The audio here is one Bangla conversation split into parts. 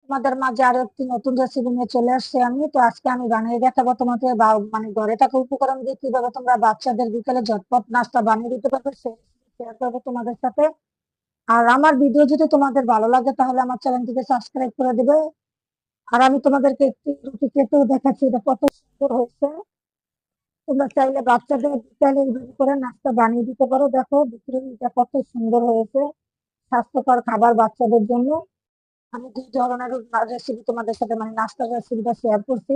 তোমাদের মাঝে আরো একটি নতুন রেসিপি নিয়ে চলে আসছি আমি। তো আজকে আমি বানিয়ে দেখাবো তোমাকে মানে ঘরে থাকা উপকরণ দিয়ে কিভাবে তোমরা বাচ্চাদের বিকেলে ঝটপট নাস্তা বানিয়ে দিতে পারবে, সেই শেয়ার করবো তোমাদের সাথে। আর আমার ভিডিও যদি তোমাদের ভালো লাগে তাহলে আমার চ্যানেলটিকে সাবস্ক্রাইব করে দিবে। আর আমি তোমাদেরকে একটি রুটি কেটেও দেখাচ্ছি, এটা কত সুন্দর হয়েছে। তোমরা চাইলে বাচ্চাদের বিকেলে এইভাবে করে নাস্তা বানিয়ে দিতে পারো। দেখো ভিতরে এটা কত সুন্দর হয়েছে, স্বাস্থ্যকর খাবার বাচ্চাদের জন্য। আমি ২ ধরনের রেসিপি তোমাদের সাথে মানে নাস্তার রেসিপিটা শেয়ার করছি।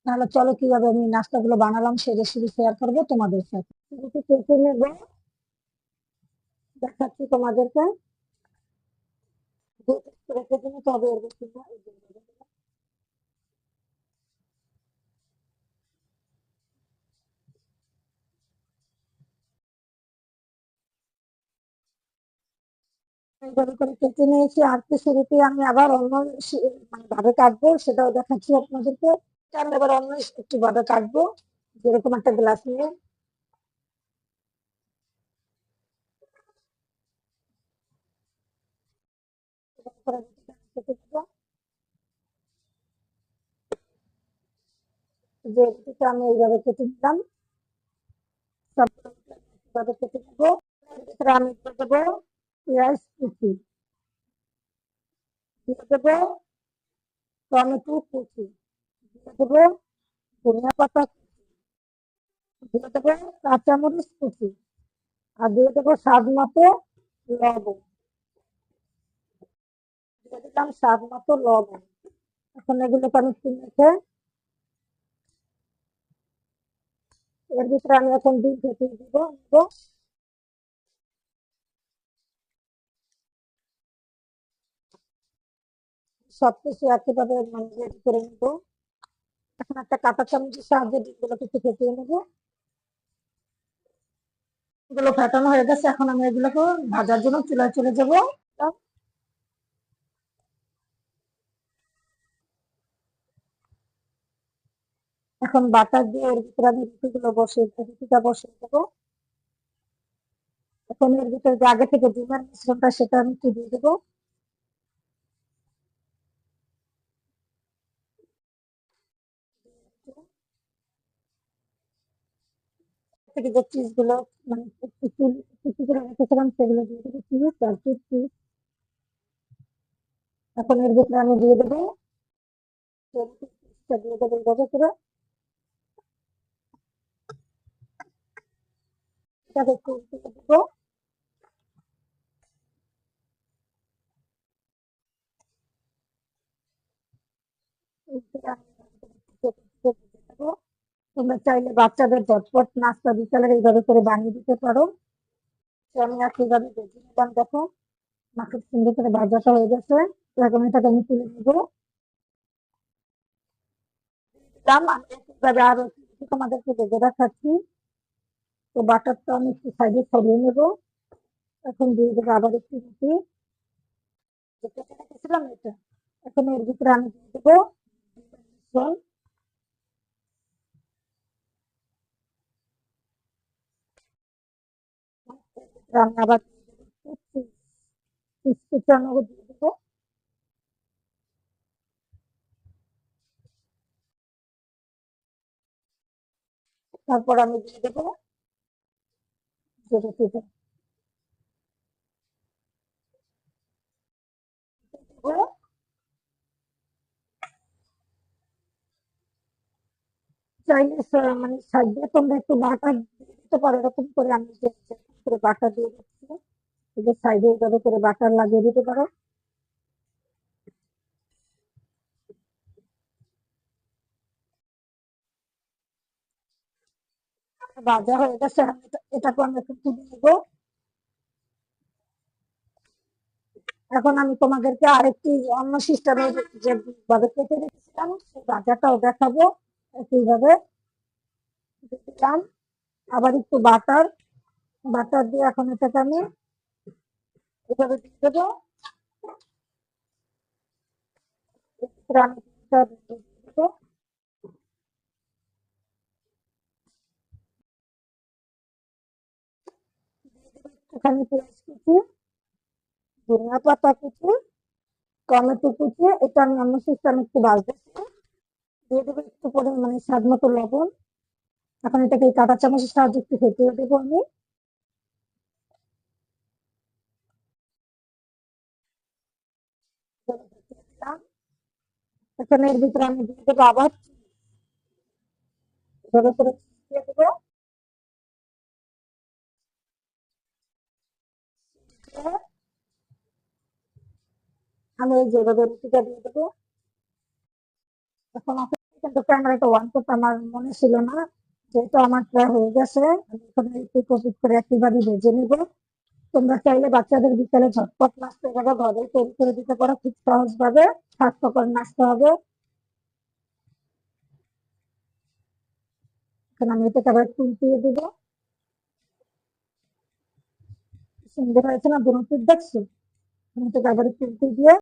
তাহলে চলো কিভাবে আমি নাস্তাগুলো বানালাম সেই রেসিপি শেয়ার করবো তোমাদের সাথে। রুটি কেটে নেব, দেখাচ্ছি তোমাদেরকে। ২ পিস করে কেটে নিতে হবে, এর বেশি না। এই যে এইভাবে করে কেটে নিয়েছি। আর কিছু রুটি আমি আবার অন্য মানে ভাবে কাটবো, সেটাও দেখাচ্ছি আপনাদেরকে। আমি আবার অন্য একটু ভাবে কাটবো, যেরকম একটা গ্লাস নিয়ে। এরকম করে রুটিটা আমি কেটে দেবো। যে রুটিটা আমি এইভাবে কেটে নিলাম, সবগুলো রুটি আমি এইভাবে কেটে নেবো। এর ভিতরে আমি দিয়ে দেবো পেঁয়াজ কুচি, দিয়ে দেবো টমেটো কুচি, দিয়ে দেবো ধনিয়া পাতা কুচি, দিয়ে দেবো কাঁচামরিচ কুচি, আর দিয়ে দেবো স্বাদ মতো লবণ। দিয়ে দিলাম স্বাদ মতো লবণ। এখন এগুলোকে আমি একটু মেখে এর ভিতরে আমি এখন ডিম ফেটে দিব নিবো। সবকিছু একইভাবে মানে রেডি করে নিবো। এখন একটা কাঁটা চামচের সাহায্যে ডিমগুলোকে একটু ফেটিয়ে নেবো। এগুলো ফেটানো হয়ে গেছে, এখন আমি এগুলোকে ভাজার জন্য চুলায় চলে যাবো। এখন বাটার দিয়ে এর ভিতরে আমি রুটিটা বসিয়ে দেবো। এখন এর ভিতরে যে আগে থেকে ডিমের মিশ্রণটা সেটা আমি একটু দিয়ে দেবো। থেকে যে চিজ গুলো মানে কুচি কুচি করে রেখেছিলাম সেগুলো দিয়ে দেবো, চিজ আর চিজ। এখন এর ভিতরে আমি দিয়ে দেবো চিজটা দিয়ে দেবো এইভাবে করে। এটাকে একটু উল্টে দেবো। উল্টে আমি ভেজে দেবো। তোমরা চাইলে বাচ্চাদের ঝটপট নাস্তা বিকালের এইভাবে করে বানিয়ে দিতে পারো। তো আমি একইভাবে ভেজে নিলাম, দেখো আমার খুব সুন্দর করে ভাজাটা হয়ে গেছে। এখন এটাকে আমি তুলে নিবো। দিলাম আমি একইভাবে আরো কিছু তোমাদেরকে ভেজে দেখাচ্ছি। তো বাটারটা আমি একটু সাইডে ছড়িয়ে নেবো। এখন দিয়ে দেবো আবার একটু রুটি, যেটা রেখেছিলাম এটা। এখন এর ভিতরে আমি দিয়ে দেবো ডিমের মিশ্রণ। এর ভিতরে আমি আবার দিয়ে দেবো একটু চিজ কুচানো দিয়ে দেবো। তারপর আমি দিয়ে দেবো যে রুটিটা দেবো। চাইলে মানে সাইডে তোমরা একটু বাটার দিয়ে দিতে পারো, এরকম করে আমি যেরকম করে বাটার দিয়ে দিচ্ছি। এই যে সাইডে এইভাবে করে বাটার লাগিয়ে দিতে পারো। ভাজা হয়ে গেছে, আমি এটাকে আমি একটু তুলে নেবো। এখন আমি তোমাদেরকে আরেকটি অন্য সিস্টেমে যে ভাবে কেটে রেখেছিলাম সেই ভাজাটাও দেখাবো। একইভাবে দিলাম আবার একটু বাটার, বাটার দিয়ে এখন এটাকে আমি এভাবে দিয়ে দেবো। এরপরে আমি ডিমটা দিয়ে দেবো। দিয়ে দেবো একটুখানি পেঁয়াজ কুচি, ধনিয়া পাতা কুচি, টমেটো কুচি, এটা আমি অন্য সিস্টেমে একটু ভাজতেছি। দিয়ে দেবো একটু পরিমাণে স্বাদ মতো লবণ। এখন এটাকে এই কাঁটা চামচের সাহায্যে একটু ফেটিয়ে দেবো আমি। ফেটিয়ে দিলাম। এখন এর ভিতরে আমি দিয়ে দেবো আবার এভাবে করে দিয়ে দেবো। দিয়ে আমি এই যে এভাবে রুটিটা দিয়ে দেবো। এখন আপনাকে কিন্তু ক্যামেরাটা অন করতে আমার মনে ছিল না। যেহেতু আমার প্রায় হয়ে গেছে, আমি এখন একটু প্রস্তুত করে একেবারে ভেজে নিব। তোমরা চাইলে বাচ্চাদের বিকালে ঝটপট নাস্তা এভাবে ঘরে তৈরি করে দিতে পারো খুব সহজ ভাবে। স্বাস্থ্যকর নাস্তা হবে। এখন আমি এটাকে আবার একটু উল্টিয়ে দেবো। সুন্দর হয়েছে না? দুটো দেখছো? আমি এটাকে আবার একটু উল্টে দিয়ে